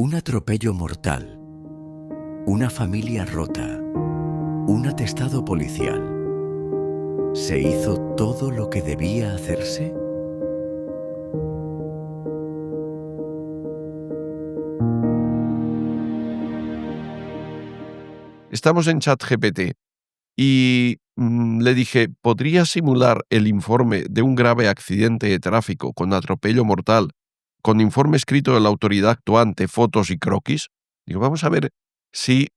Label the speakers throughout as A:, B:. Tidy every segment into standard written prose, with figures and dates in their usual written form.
A: Un atropello mortal, una familia rota, un atestado policial. ¿Se hizo todo lo que debía hacerse?
B: Estamos en ChatGPT y le dije, ¿podría simular el informe de un grave accidente de tráfico con atropello mortal, con informe escrito de la autoridad actuante, fotos y croquis? Digo, vamos a ver si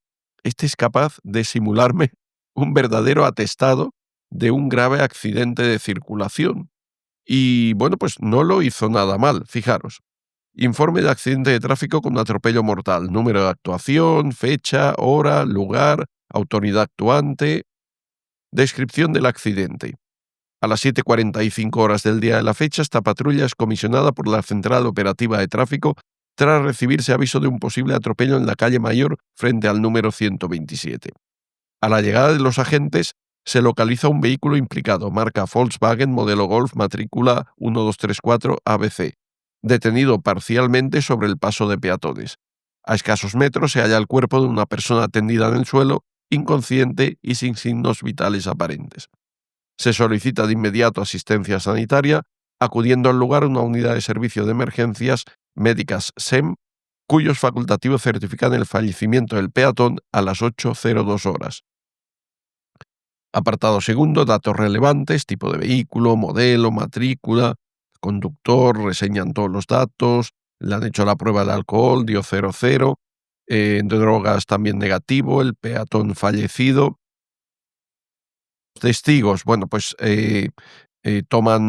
B: este es capaz de simularme un verdadero atestado de un grave accidente de circulación. Y bueno, pues no lo hizo nada mal, fijaros. Informe de accidente de tráfico con atropello mortal, número de actuación, fecha, hora, lugar, autoridad actuante, descripción del accidente. A las 7:45 horas del día de la fecha, esta patrulla es comisionada por la Central Operativa de Tráfico tras recibirse aviso de un posible atropello en la calle Mayor frente al número 127. A la llegada de los agentes, se localiza un vehículo implicado, marca Volkswagen, modelo Golf, matrícula 1234 ABC, detenido parcialmente sobre el paso de peatones. A escasos metros se halla el cuerpo de una persona tendida en el suelo, inconsciente y sin signos vitales aparentes. Se solicita de inmediato asistencia sanitaria, acudiendo al lugar una unidad de servicio de emergencias médicas SEM, cuyos facultativos certifican el fallecimiento del peatón a las 8:02 horas. Apartado segundo, datos relevantes, tipo de vehículo, modelo, matrícula, conductor, reseñan todos los datos, le han hecho la prueba de alcohol, dio 0,0, de drogas también negativo, el peatón fallecido. Testigos, bueno, pues toman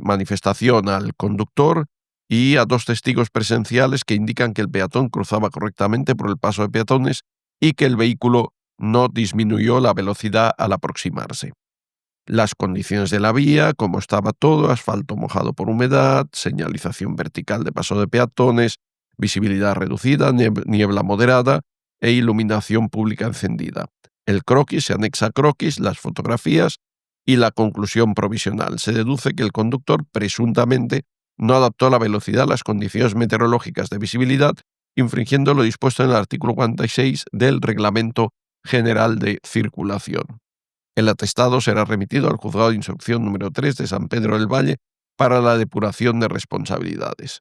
B: manifestación al conductor y a dos testigos presenciales que indican que el peatón cruzaba correctamente por el paso de peatones y que el vehículo no disminuyó la velocidad al aproximarse. Las condiciones de la vía, como estaba todo, asfalto mojado por humedad, señalización vertical de paso de peatones, visibilidad reducida, niebla moderada e iluminación pública encendida. El croquis, se anexa croquis, las fotografías y la conclusión provisional. Se deduce que el conductor presuntamente no adaptó la velocidad a las condiciones meteorológicas de visibilidad, infringiendo lo dispuesto en el artículo 46 del Reglamento General de Circulación. El atestado será remitido al Juzgado de Instrucción número 3 de San Pedro del Valle para la depuración de responsabilidades.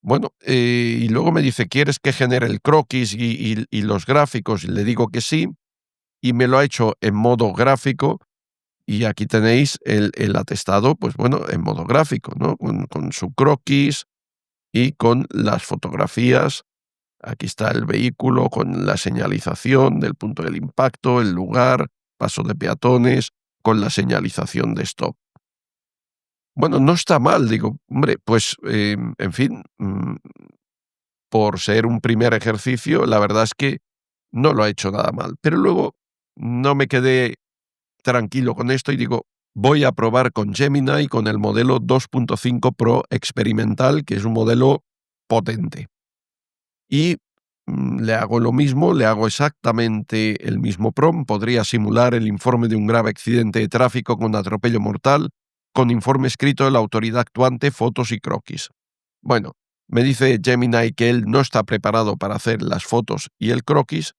B: Bueno, y luego me dice, ¿quieres que genere el croquis y los gráficos? Y le digo que sí, y me lo ha hecho en modo gráfico, y aquí tenéis el atestado, pues bueno, en modo gráfico, ¿no? Con su croquis y con las fotografías. Aquí está el vehículo con la señalización del punto del impacto, el lugar, paso de peatones, con la señalización de stop. Bueno, no está mal, digo, hombre, pues, en fin, por ser un primer ejercicio, la verdad es que no lo ha hecho nada mal. Pero luego no me quedé tranquilo con esto y digo, voy a probar con Gemini, con el modelo 2.5 Pro experimental, que es un modelo potente. Y le hago lo mismo, le hago exactamente el mismo prompt, podría simular el informe de un grave accidente de tráfico con atropello mortal, con informe escrito de la autoridad actuante, fotos y croquis. Bueno, me dice Gemini que él no está preparado para hacer las fotos y el croquis,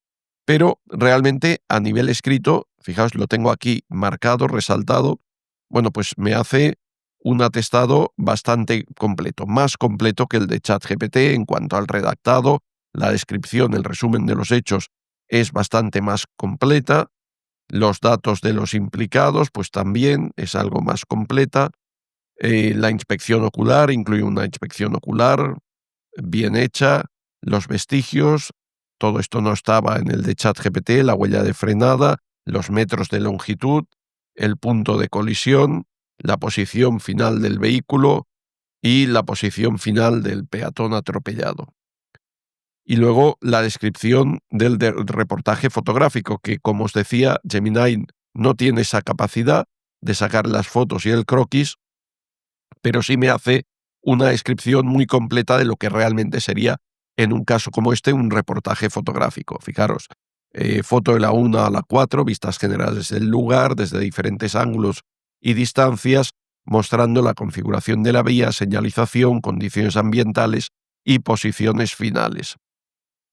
B: pero realmente a nivel escrito, fijaos, lo tengo aquí marcado, resaltado, bueno, pues me hace un atestado bastante completo, más completo que el de ChatGPT en cuanto al redactado, la descripción, el resumen de los hechos es bastante más completa, los datos de los implicados pues también es algo más completa, la inspección ocular incluye una inspección ocular bien hecha, los vestigios, todo esto no estaba en el de ChatGPT, la huella de frenada, los metros de longitud, el punto de colisión, la posición final del vehículo y la posición final del peatón atropellado. Y luego la descripción del reportaje fotográfico, que como os decía, Gemini no tiene esa capacidad de sacar las fotos y el croquis, pero sí me hace una descripción muy completa de lo que realmente sería, en un caso como este, un reportaje fotográfico. Fijaros, foto de la 1 a la 4, vistas generales del lugar, desde diferentes ángulos y distancias, mostrando la configuración de la vía, señalización, condiciones ambientales y posiciones finales.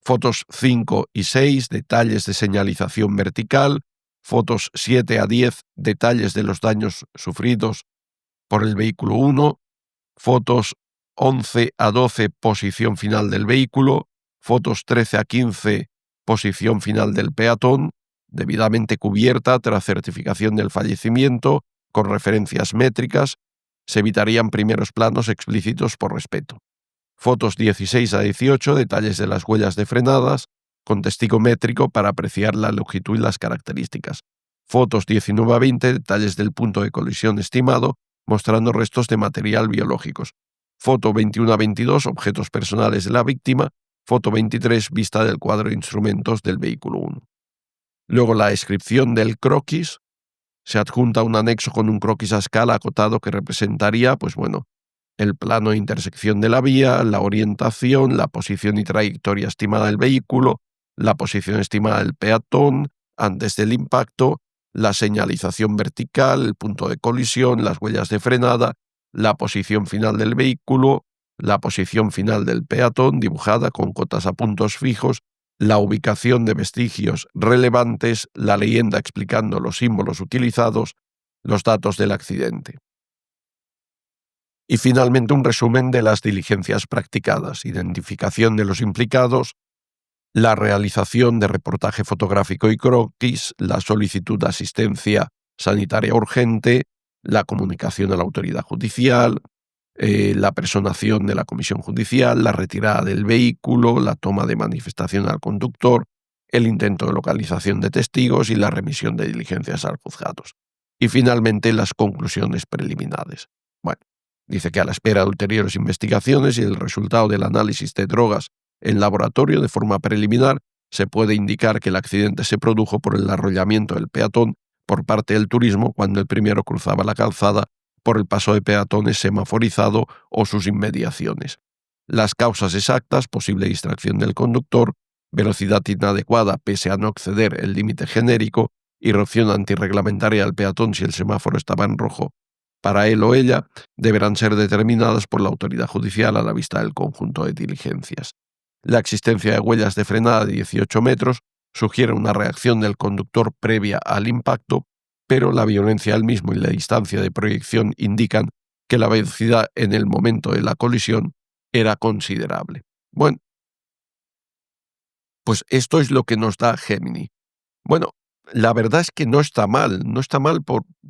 B: Fotos 5 y 6, detalles de señalización vertical. Fotos 7 a 10, detalles de los daños sufridos por el vehículo 1. Fotos 11 a 12, posición final del vehículo. Fotos 13 a 15, posición final del peatón, debidamente cubierta tras certificación del fallecimiento, con referencias métricas. Se evitarían primeros planos explícitos por respeto. Fotos 16 a 18, detalles de las huellas de frenadas, con testigo métrico para apreciar la longitud y las características. Fotos 19 a 20, detalles del punto de colisión estimado, mostrando restos de material biológicos. Foto 21 a 22, objetos personales de la víctima. Foto 23, vista del cuadro de instrumentos del vehículo 1. Luego la descripción del croquis. Se adjunta un anexo con un croquis a escala acotado que representaría, el plano de intersección de la vía, la orientación, la posición y trayectoria estimada del vehículo, la posición estimada del peatón antes del impacto, la señalización vertical, el punto de colisión, las huellas de frenada, la posición final del vehículo, la posición final del peatón dibujada con cotas a puntos fijos, la ubicación de vestigios relevantes, la leyenda explicando los símbolos utilizados, los datos del accidente. Y finalmente un resumen de las diligencias practicadas, identificación de los implicados, la realización de reportaje fotográfico y croquis, la solicitud de asistencia sanitaria urgente, la comunicación a la autoridad judicial, la personación de la comisión judicial, la retirada del vehículo, la toma de manifestación al conductor, el intento de localización de testigos y la remisión de diligencias a los juzgados. Y finalmente las conclusiones preliminares. Dice que a la espera de ulteriores investigaciones y el resultado del análisis de drogas en laboratorio de forma preliminar, se puede indicar que el accidente se produjo por el arrollamiento del peatón por parte del turismo cuando el primero cruzaba la calzada por el paso de peatones semaforizado o sus inmediaciones. Las causas exactas, posible distracción del conductor, velocidad inadecuada pese a no exceder el límite genérico, irrupción antirreglamentaria del peatón si el semáforo estaba en rojo para él o ella, deberán ser determinadas por la autoridad judicial a la vista del conjunto de diligencias. La existencia de huellas de frenada de 18 metros sugiere una reacción del conductor previa al impacto, pero la violencia del mismo y la distancia de proyección indican que la velocidad en el momento de la colisión era considerable. Pues esto es lo que nos da Gemini. La verdad es que no está mal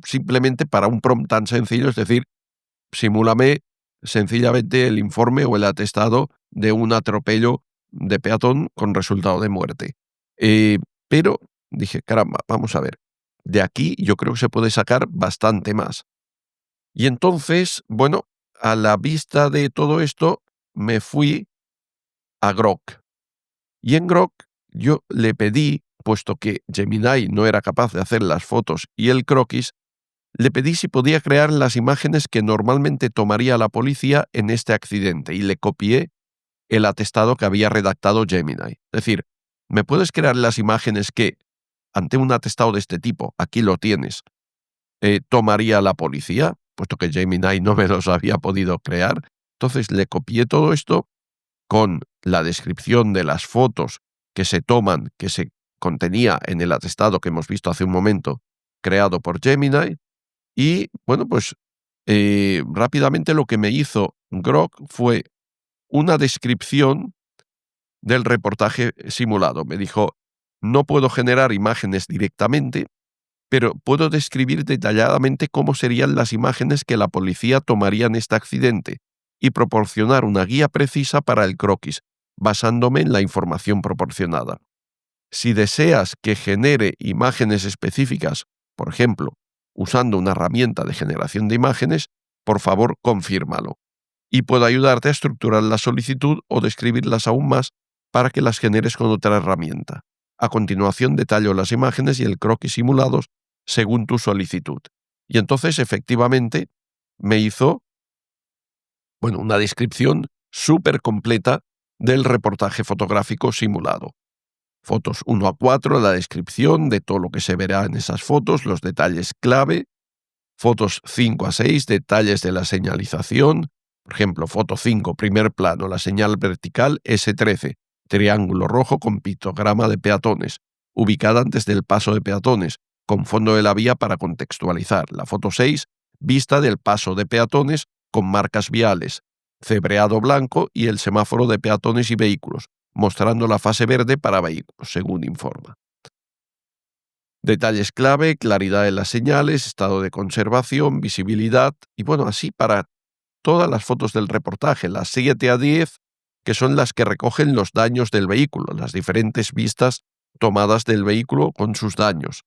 B: simplemente para un prompt tan sencillo, es decir, simúlame sencillamente el informe o el atestado de un atropello de peatón con resultado de muerte. Pero dije, caramba, vamos a ver, de aquí yo creo que se puede sacar bastante más. Y entonces, a la vista de todo esto, me fui a Grok. Y en Grok yo le pedí, puesto que Gemini no era capaz de hacer las fotos y el croquis, le pedí si podía crear las imágenes que normalmente tomaría la policía en este accidente y le copié el atestado que había redactado Gemini. Es decir, ¿me puedes crear las imágenes que, ante un atestado de este tipo, aquí lo tienes, tomaría la policía? Puesto que Gemini no me los había podido crear. Entonces le copié todo esto con la descripción de las fotos que se toman, que se contenía en el atestado que hemos visto hace un momento, creado por Gemini. Y, rápidamente lo que me hizo Grok fue una descripción del reportaje simulado. Me dijo, no puedo generar imágenes directamente, pero puedo describir detalladamente cómo serían las imágenes que la policía tomaría en este accidente y proporcionar una guía precisa para el croquis, basándome en la información proporcionada. Si deseas que genere imágenes específicas, por ejemplo, usando una herramienta de generación de imágenes, por favor, confírmalo. Y puedo ayudarte a estructurar la solicitud o describirlas aún más para que las generes con otra herramienta. A continuación, detallo las imágenes y el croquis simulados según tu solicitud. Y entonces, efectivamente, me hizo una descripción súper completa del reportaje fotográfico simulado. Fotos 1 a 4, la descripción de todo lo que se verá en esas fotos, los detalles clave. Fotos 5 a 6, detalles de la señalización, Por ejemplo, foto 5, primer plano, la señal vertical S13, triángulo rojo con pictograma de peatones, ubicada antes del paso de peatones, con fondo de la vía para contextualizar. La foto 6, vista del paso de peatones con marcas viales, cebreado blanco y el semáforo de peatones y vehículos, mostrando la fase verde para vehículos, según informa. Detalles clave, claridad de las señales, estado de conservación, visibilidad y bueno, así para todas las fotos del reportaje, las 7 a 10, que son las que recogen los daños del vehículo, las diferentes vistas tomadas del vehículo con sus daños.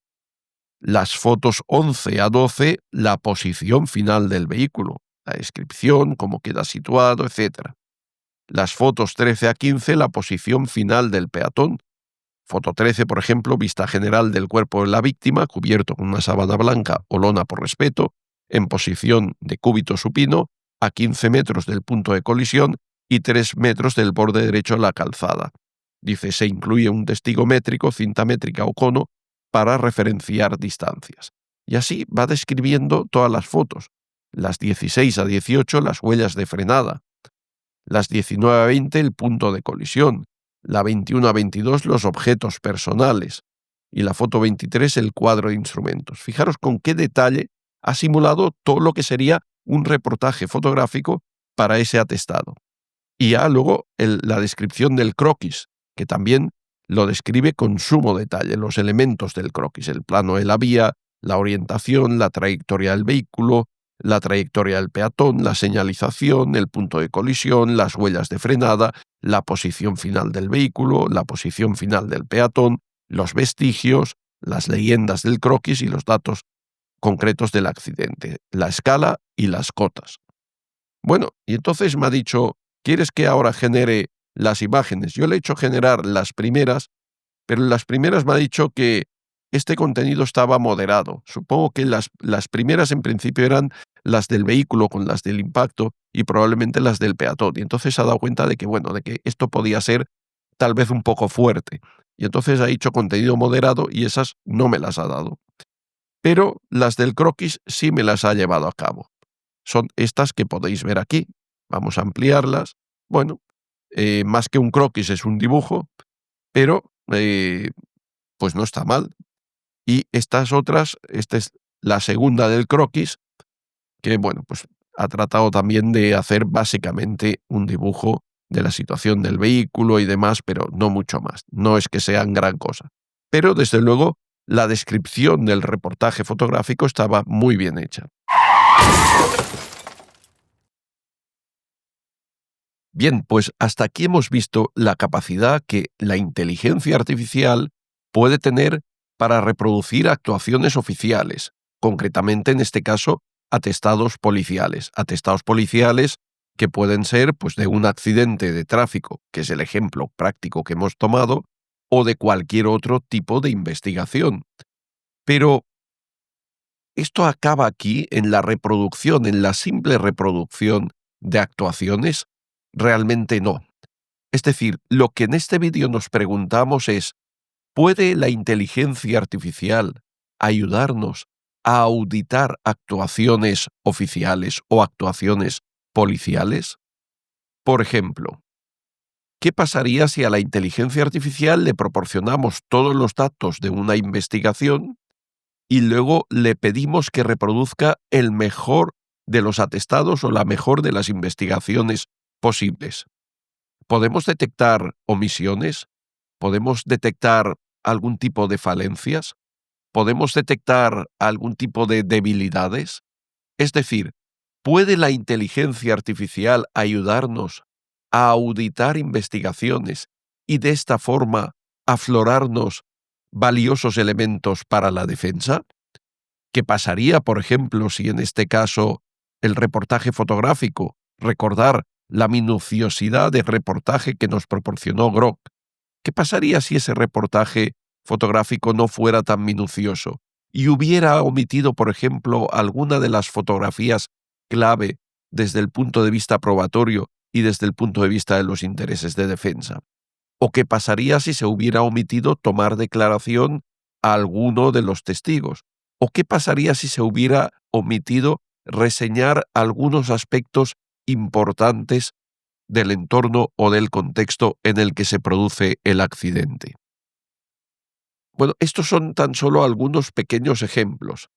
B: Las fotos 11 a 12, la posición final del vehículo, la descripción, cómo queda situado, etc. Las fotos 13 a 15, la posición final del peatón. Foto 13, por ejemplo, vista general del cuerpo de la víctima, cubierto con una sábana blanca o lona por respeto, en posición de cúbito supino, a 15 metros del punto de colisión y 3 metros del borde derecho de la calzada. Dice, se incluye un testigo métrico, cinta métrica o cono para referenciar distancias. Y así va describiendo todas las fotos. Las 16 a 18, las huellas de frenada. Las 19 a 20, el punto de colisión. La 21 a 22, los objetos personales. Y la foto 23, el cuadro de instrumentos. Fijaros con qué detalle ha simulado todo lo que sería un reportaje fotográfico para ese atestado. Y ya luego la descripción del croquis, que también lo describe con sumo detalle, los elementos del croquis, el plano de la vía, la orientación, la trayectoria del vehículo, la trayectoria del peatón, la señalización, el punto de colisión, las huellas de frenada, la posición final del vehículo, la posición final del peatón, los vestigios, las leyendas del croquis y los datos concretos del accidente, la escala y las cotas. Bueno, y entonces me ha dicho, ¿quieres que ahora genere las imágenes? Yo le he hecho generar las primeras, pero en las primeras me ha dicho que este contenido estaba moderado. Supongo que las primeras en principio eran las del vehículo con las del impacto y probablemente las del peatón. Y entonces se ha dado cuenta de que, bueno, de que esto podía ser tal vez un poco fuerte. Y entonces ha dicho contenido moderado y esas no me las ha dado. Pero las del croquis sí me las ha llevado a cabo. Son estas que podéis ver aquí. Vamos a ampliarlas. Bueno, más que un croquis es un dibujo, pero pues no está mal. Y estas otras, esta es la segunda del croquis, que bueno, pues ha tratado también de hacer básicamente un dibujo de la situación del vehículo y demás, pero no mucho más. No es que sean gran cosa. Pero desde luego la descripción del reportaje fotográfico estaba muy bien hecha. Bien, pues hasta aquí hemos visto la capacidad que la inteligencia artificial puede tener para reproducir actuaciones oficiales, concretamente en este caso atestados policiales que pueden ser pues de un accidente de tráfico, que es el ejemplo práctico que hemos tomado, o de cualquier otro tipo de investigación. Pero ¿esto acaba aquí en la reproducción, en la simple reproducción de actuaciones? Realmente no. Es decir, lo que en este vídeo nos preguntamos es, ¿puede la inteligencia artificial ayudarnos a auditar actuaciones oficiales o actuaciones policiales? Por ejemplo, ¿qué pasaría si a la inteligencia artificial le proporcionamos todos los datos de una investigación y luego le pedimos que reproduzca el mejor de los atestados o la mejor de las investigaciones posibles? ¿Podemos detectar omisiones? ¿Podemos detectar algún tipo de falencias? ¿Podemos detectar algún tipo de debilidades? Es decir, ¿puede la inteligencia artificial ayudarnos a auditar investigaciones y de esta forma aflorarnos valiosos elementos para la defensa? ¿Qué pasaría, por ejemplo, si en este caso el reportaje fotográfico, recordar la minuciosidad de reportaje que nos proporcionó Grok? ¿Qué pasaría si ese reportaje fotográfico no fuera tan minucioso y hubiera omitido, por ejemplo, alguna de las fotografías clave desde el punto de vista probatorio y desde el punto de vista de los intereses de defensa? ¿O qué pasaría si se hubiera omitido tomar declaración a alguno de los testigos? ¿O qué pasaría si se hubiera omitido reseñar algunos aspectos importantes del entorno o del contexto en el que se produce el accidente. Bueno, estos son tan solo algunos pequeños ejemplos,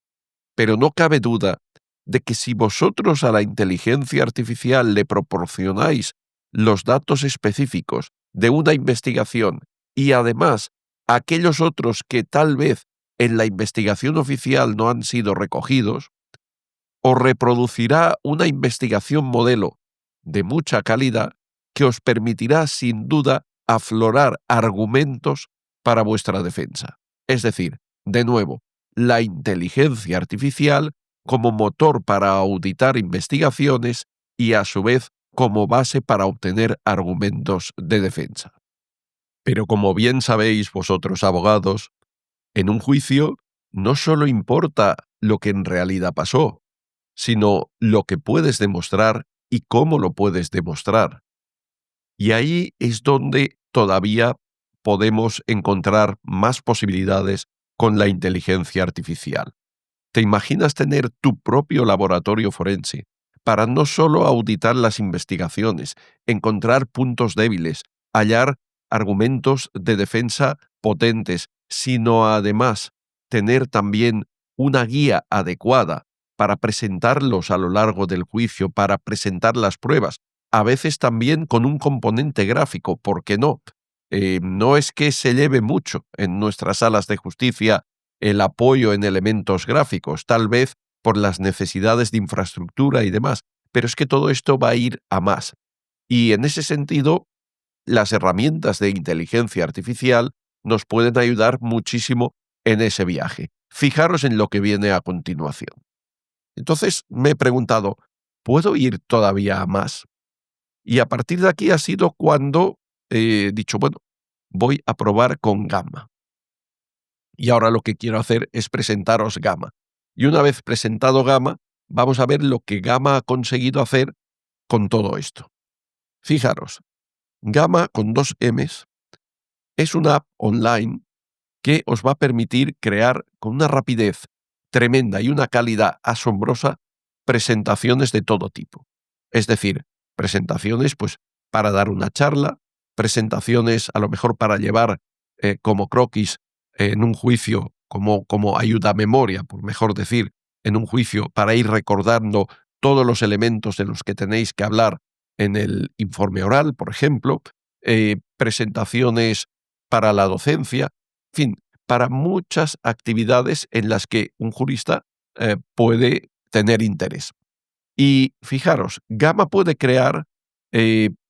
B: pero no cabe duda de que si vosotros a la inteligencia artificial le proporcionáis los datos específicos de una investigación y además aquellos otros que tal vez en la investigación oficial no han sido recogidos, os reproducirá una investigación modelo de mucha calidad que os permitirá sin duda aflorar argumentos para vuestra defensa. Es decir, de nuevo, la inteligencia artificial como motor para auditar investigaciones y a su vez como base para obtener argumentos de defensa. Pero como bien sabéis vosotros abogados, en un juicio no solo importa lo que en realidad pasó, sino lo que puedes demostrar y cómo lo puedes demostrar. Y ahí es donde todavía podemos encontrar más posibilidades con la inteligencia artificial. ¿Te imaginas tener tu propio laboratorio forense para no solo auditar las investigaciones, encontrar puntos débiles, hallar argumentos de defensa potentes, sino además tener también una guía adecuada para presentarlos a lo largo del juicio, para presentar las pruebas, a veces también con un componente gráfico, ¿por qué no? No es que se lleve mucho en nuestras salas de justicia el apoyo en elementos gráficos, tal vez por las necesidades de infraestructura y demás, pero es que todo esto va a ir a más. Y en ese sentido, las herramientas de inteligencia artificial nos pueden ayudar muchísimo en ese viaje. Fijaros en lo que viene a continuación. Entonces me he preguntado, ¿puedo ir todavía a más? Y a partir de aquí ha sido cuando he dicho, bueno, voy a probar con Gamma. Y ahora lo que quiero hacer es presentaros Gamma. Y una vez presentado Gamma, vamos a ver lo que Gamma ha conseguido hacer con todo esto. Fijaros, Gamma con 2 M's es una app online que os va a permitir crear con una rapidez tremenda y una calidad asombrosa presentaciones de todo tipo. Es decir, presentaciones pues para dar una charla, presentaciones a lo mejor para llevar como croquis en un juicio, como ayuda a memoria, por mejor decir, en un juicio para ir recordando todos los elementos de los que tenéis que hablar en el informe oral, por ejemplo, presentaciones para la docencia, en fin, para muchas actividades en las que un jurista puede tener interés. Y fijaros, Gamma puede crear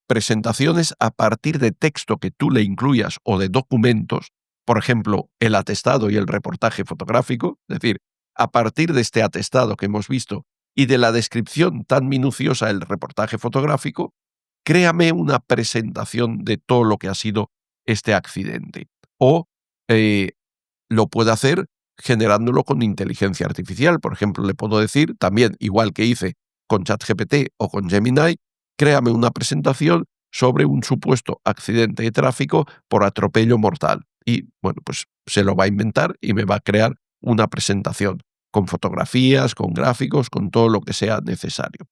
B: presentaciones a partir de texto que tú le incluyas o de documentos, por ejemplo, el atestado y el reportaje fotográfico, es decir, a partir de este atestado que hemos visto y de la descripción tan minuciosa del reportaje fotográfico, créame una presentación de todo lo que ha sido este accidente. O lo puede hacer generándolo con inteligencia artificial. Por ejemplo, le puedo decir también, igual que hice con ChatGPT o con Gemini, créame una presentación sobre un supuesto accidente de tráfico por atropello mortal. Y bueno, pues se lo va a inventar y me va a crear una presentación con fotografías, con gráficos, con todo lo que sea necesario.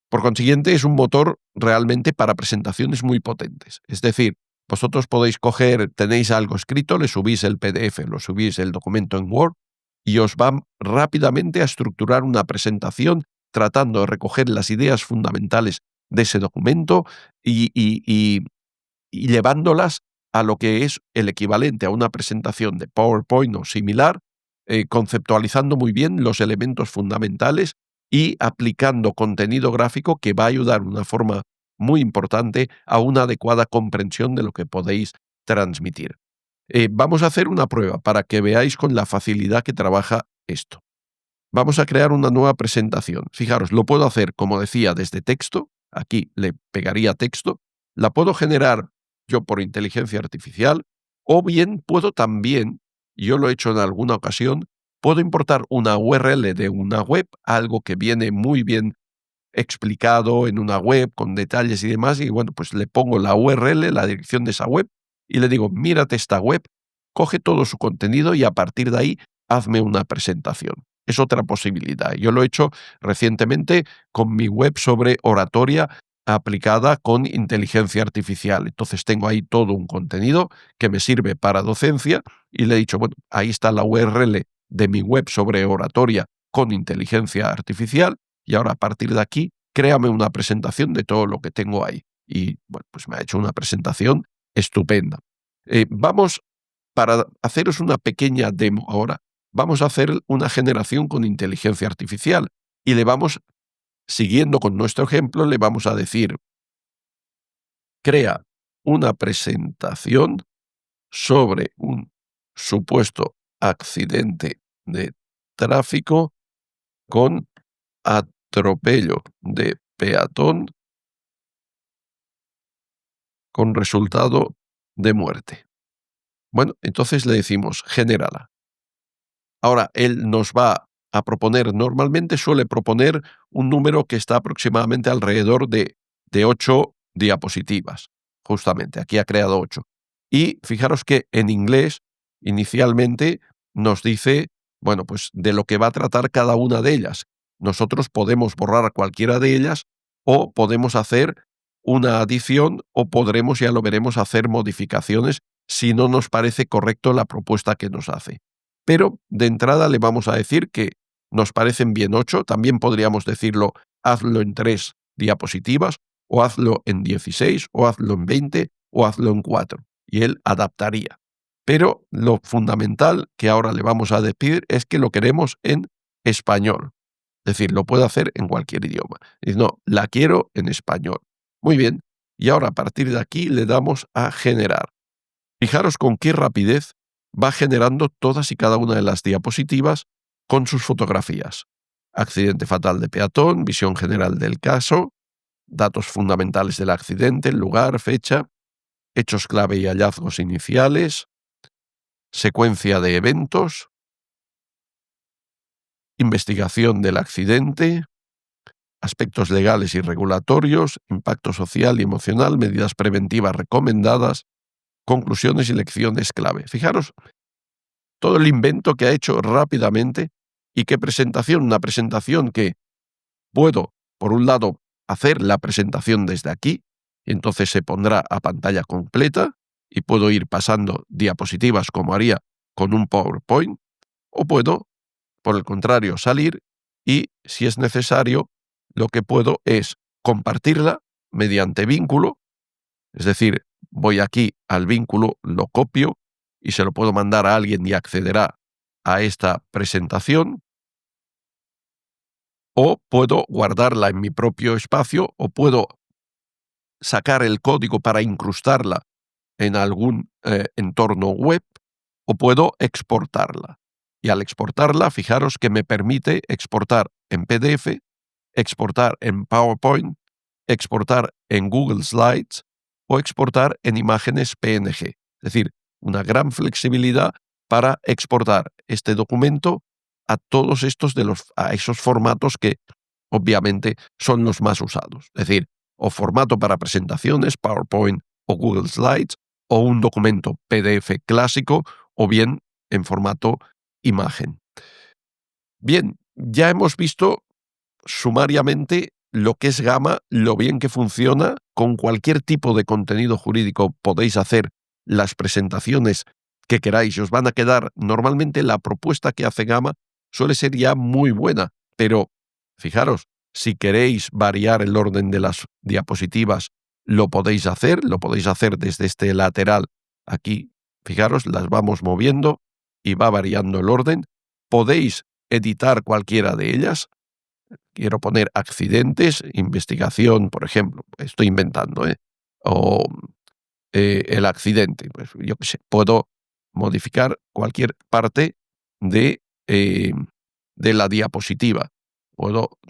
B: Por consiguiente, es un motor realmente para presentaciones muy potentes. Es decir, vosotros podéis coger, tenéis algo escrito, le subís el PDF, lo subís el documento en Word y os va rápidamente a estructurar una presentación tratando de recoger las ideas fundamentales de ese documento y llevándolas a lo que es el equivalente a una presentación de PowerPoint o similar, conceptualizando muy bien los elementos fundamentales y aplicando contenido gráfico que va a ayudar de una forma muy importante a una adecuada comprensión de lo que podéis transmitir. Vamos a hacer una prueba para que veáis con la facilidad que trabaja esto. Vamos a crear una nueva presentación. Fijaros, lo puedo hacer, como decía, desde texto. Aquí le pegaría texto. La puedo generar yo por inteligencia artificial o bien puedo también, yo lo he hecho en alguna ocasión, puedo importar una URL de una web, algo que viene muy bien explicado en una web con detalles y demás, y bueno, pues le pongo la URL, la dirección de esa web, y le digo, mírate esta web, coge todo su contenido y a partir de ahí hazme una presentación. es otra posibilidad. Yo lo he hecho recientemente con mi web sobre oratoria aplicada con inteligencia artificial. Entonces tengo ahí todo un contenido que me sirve para docencia y le he dicho, bueno, ahí está la URL de mi web sobre oratoria con inteligencia artificial y ahora a partir de aquí créame una presentación de todo lo que tengo ahí. Y bueno, pues me ha hecho una presentación estupenda. Vamos, para haceros una pequeña demo ahora, vamos a hacer una generación con inteligencia artificial y le vamos, siguiendo con nuestro ejemplo, le vamos a decir, crea una presentación sobre un supuesto accidente de tráfico con atropello de peatón con resultado de muerte. Bueno, entonces le decimos, genérala. Ahora, él nos va a proponer, normalmente suele proponer un número que está aproximadamente alrededor de 8 diapositivas. Justamente, aquí ha creado 8. Y fijaros que en inglés, inicialmente, nos dice, bueno, pues de lo que va a tratar cada una de ellas. Nosotros podemos borrar cualquiera de ellas o podemos hacer una adición o podremos, ya lo veremos, hacer modificaciones si no nos parece correcto la propuesta que nos hace. Pero de entrada le vamos a decir que nos parecen bien 8, también podríamos decirlo, hazlo en 3 diapositivas, o hazlo en 16, o hazlo en 20, o hazlo en 4, y él adaptaría. Pero lo fundamental que ahora le vamos a decir es que lo queremos en español. Es decir, lo puede hacer en cualquier idioma. Dice, no, la quiero en español. Muy bien, y ahora a partir de aquí le damos a generar. Fijaros con qué rapidez va generando todas y cada una de las diapositivas con sus fotografías. Accidente fatal de peatón, visión general del caso, datos fundamentales del accidente, lugar, fecha, hechos clave y hallazgos iniciales, secuencia de eventos, investigación del accidente, aspectos legales y regulatorios, impacto social y emocional, medidas preventivas recomendadas, conclusiones y lecciones clave. Fijaros todo el invento que ha hecho rápidamente y qué presentación, una presentación que puedo, por un lado, hacer la presentación desde aquí, y entonces se pondrá a pantalla completa y puedo ir pasando diapositivas como haría con un PowerPoint, o puedo, por el contrario, salir y, si es necesario, lo que puedo es compartirla mediante vínculo, es decir, voy aquí al vínculo, lo copio y se lo puedo mandar a alguien y accederá a esta presentación, o puedo guardarla en mi propio espacio, o puedo sacar el código para incrustarla en algún entorno web, o puedo exportarla. Y al exportarla, fijaros que me permite exportar en PDF, exportar en PowerPoint, exportar en Google Slides o exportar en imágenes PNG. Es decir, una gran flexibilidad para exportar este documento a todos a esos formatos que obviamente son los más usados. Es decir, o formato para presentaciones, PowerPoint o Google Slides, o un documento PDF clásico, o bien en formato imagen. Bien, ya hemos visto sumariamente lo que es Gamma, lo bien que funciona. Con cualquier tipo de contenido jurídico podéis hacer las presentaciones que queráis. Os van a quedar, normalmente la propuesta que hace Gamma suele ser ya muy buena, pero fijaros, si queréis variar el orden de las diapositivas, lo podéis hacer desde este lateral. Aquí, fijaros, las vamos moviendo y va variando el orden. Podéis editar cualquiera de ellas. Quiero poner accidentes, investigación, por ejemplo, estoy inventando, o el accidente, pues yo qué sé, puedo modificar cualquier parte de, de la diapositiva.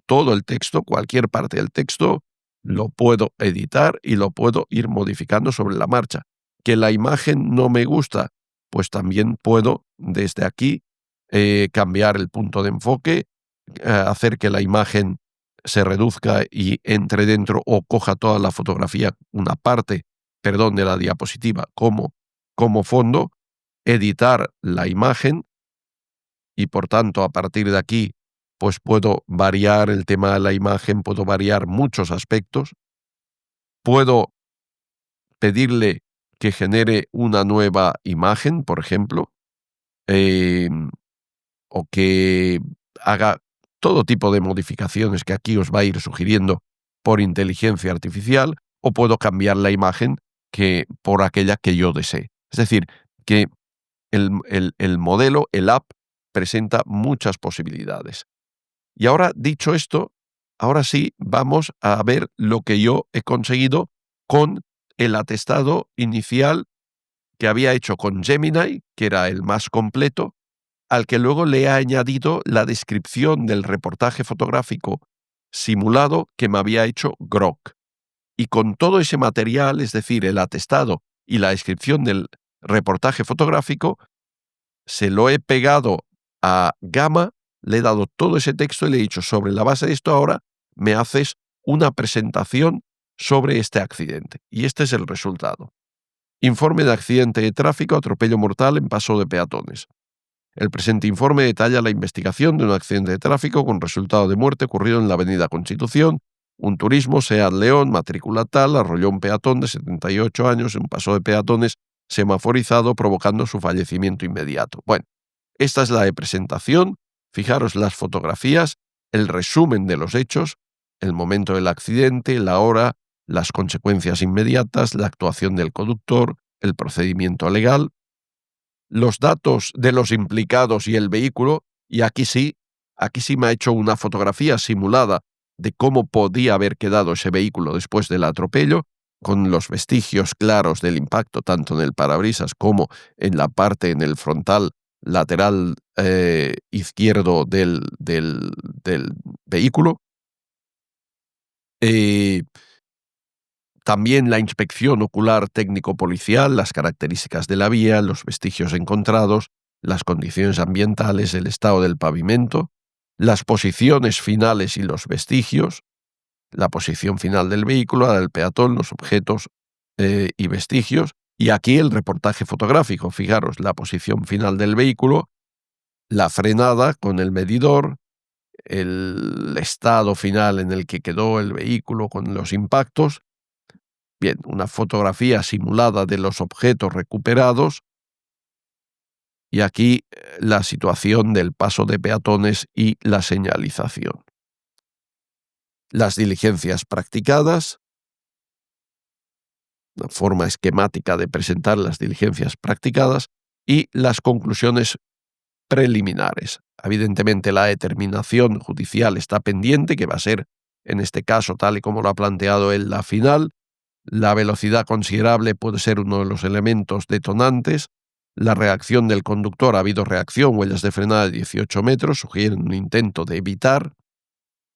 B: Todo el texto, cualquier parte del texto, lo puedo editar y lo puedo ir modificando sobre la marcha. Que la imagen no me gusta, pues también puedo desde aquí cambiar el punto de enfoque, hacer que la imagen se reduzca y entre dentro o coja toda la fotografía, una parte, perdón, de la diapositiva como fondo, editar la imagen y por tanto a partir de aquí pues puedo variar el tema de la imagen, puedo variar muchos aspectos, puedo pedirle que genere una nueva imagen, por ejemplo, o que haga todo tipo de modificaciones que aquí os va a ir sugiriendo por inteligencia artificial, o puedo cambiar la imagen por aquella que yo desee. Es decir, que el modelo, el app, presenta muchas posibilidades. Y ahora, dicho esto, ahora sí vamos a ver lo que yo he conseguido con el atestado inicial que había hecho con Gemini, que era el más completo, al que luego le he añadido la descripción del reportaje fotográfico simulado que me había hecho Grok. Y con todo ese material, es decir, el atestado y la descripción del reportaje fotográfico, se lo he pegado a Gamma, le he dado todo ese texto y le he dicho, sobre la base de esto ahora me haces una presentación sobre este accidente. Y este es el resultado. Informe de accidente de tráfico, atropello mortal en paso de peatones. El presente informe detalla la investigación de un accidente de tráfico con resultado de muerte ocurrido en la avenida Constitución. Un turismo, SEAT León, matrícula tal, arrolló un peatón de 78 años en un paso de peatones semaforizado, provocando su fallecimiento inmediato. Bueno, esta es la de presentación. Fijaros las fotografías, el resumen de los hechos, el momento del accidente, la hora, las consecuencias inmediatas, la actuación del conductor, el procedimiento legal, los datos de los implicados y el vehículo, y aquí sí me ha hecho una fotografía simulada de cómo podía haber quedado ese vehículo después del atropello, con los vestigios claros del impacto tanto en el parabrisas como en la parte, en el frontal lateral izquierdo del vehículo. También la inspección ocular técnico-policial, las características de la vía, los vestigios encontrados, las condiciones ambientales, el estado del pavimento, las posiciones finales y los vestigios, la posición final del vehículo, la del peatón, los objetos y vestigios, y aquí el reportaje fotográfico. Fijaros, la posición final del vehículo, la frenada con el medidor, el estado final en el que quedó el vehículo con los impactos. Bien, una fotografía simulada de los objetos recuperados y aquí la situación del paso de peatones y la señalización. Las diligencias practicadas, una forma esquemática de presentar las diligencias practicadas y las conclusiones preliminares. Evidentemente la determinación judicial está pendiente, que va a ser, en este caso, tal y como lo ha planteado él, la final. La velocidad considerable puede ser uno de los elementos detonantes. La reacción del conductor, ha habido reacción, huellas de frenada de 18 metros, sugieren un intento de evitar.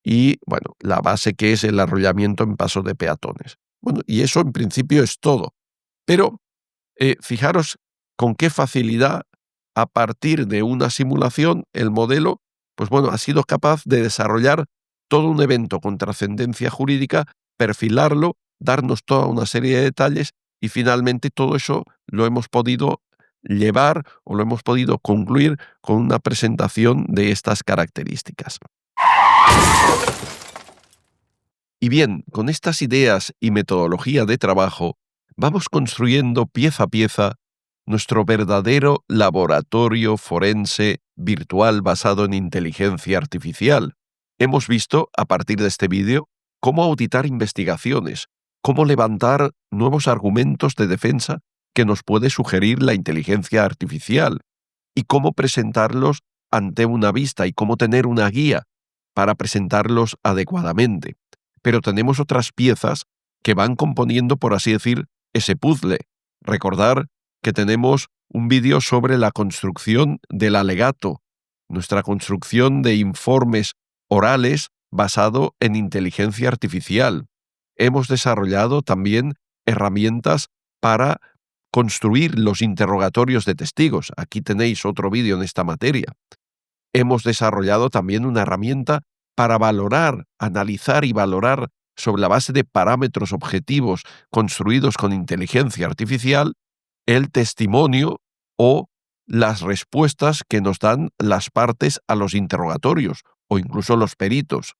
B: Y, bueno, la base que es el arrollamiento en paso de peatones. Bueno, y eso en principio es todo. Pero fijaros con qué facilidad, a partir de una simulación, el modelo, pues bueno, ha sido capaz de desarrollar todo un evento con trascendencia jurídica, perfilarlo, darnos toda una serie de detalles y finalmente todo eso lo hemos podido llevar o lo hemos podido concluir con una presentación de estas características. Y bien, con estas ideas y metodología de trabajo, vamos construyendo pieza a pieza nuestro verdadero laboratorio forense virtual basado en inteligencia artificial. Hemos visto, a partir de este vídeo, cómo auditar investigaciones, cómo levantar nuevos argumentos de defensa que nos puede sugerir la inteligencia artificial y cómo presentarlos ante una vista y cómo tener una guía para presentarlos adecuadamente. Pero tenemos otras piezas que van componiendo, por así decir, ese puzzle. Recordar que tenemos un vídeo sobre la construcción del alegato, nuestra construcción de informes orales basado en inteligencia artificial. Hemos desarrollado también herramientas para construir los interrogatorios de testigos. Aquí tenéis otro vídeo en esta materia. Hemos desarrollado también una herramienta para valorar, analizar y valorar sobre la base de parámetros objetivos construidos con inteligencia artificial el testimonio o las respuestas que nos dan las partes a los interrogatorios o incluso los peritos.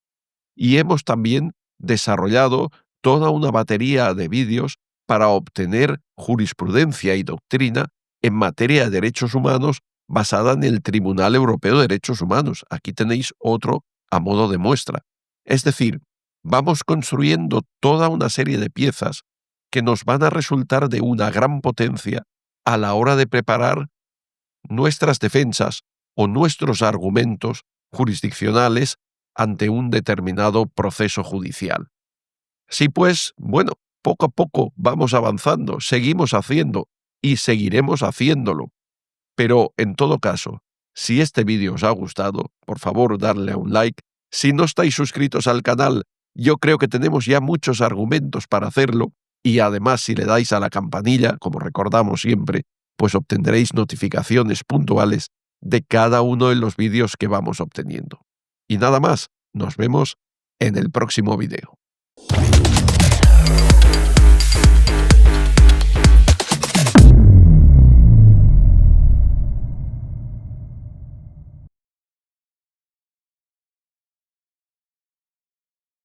B: Y hemos también desarrollado toda una batería de vídeos para obtener jurisprudencia y doctrina en materia de derechos humanos basada en el Tribunal Europeo de Derechos Humanos. Aquí tenéis otro a modo de muestra. Es decir, vamos construyendo toda una serie de piezas que nos van a resultar de una gran potencia a la hora de preparar nuestras defensas o nuestros argumentos jurisdiccionales ante un determinado proceso judicial. Sí, pues, bueno, poco a poco vamos avanzando, seguimos haciendo y seguiremos haciéndolo. Pero, en todo caso, si este vídeo os ha gustado, por favor, darle a un like. Si no estáis suscritos al canal, yo creo que tenemos ya muchos argumentos para hacerlo, y además si le dais a la campanilla, como recordamos siempre, pues obtendréis notificaciones puntuales de cada uno de los vídeos que vamos obteniendo. Y nada más, nos vemos en el próximo vídeo.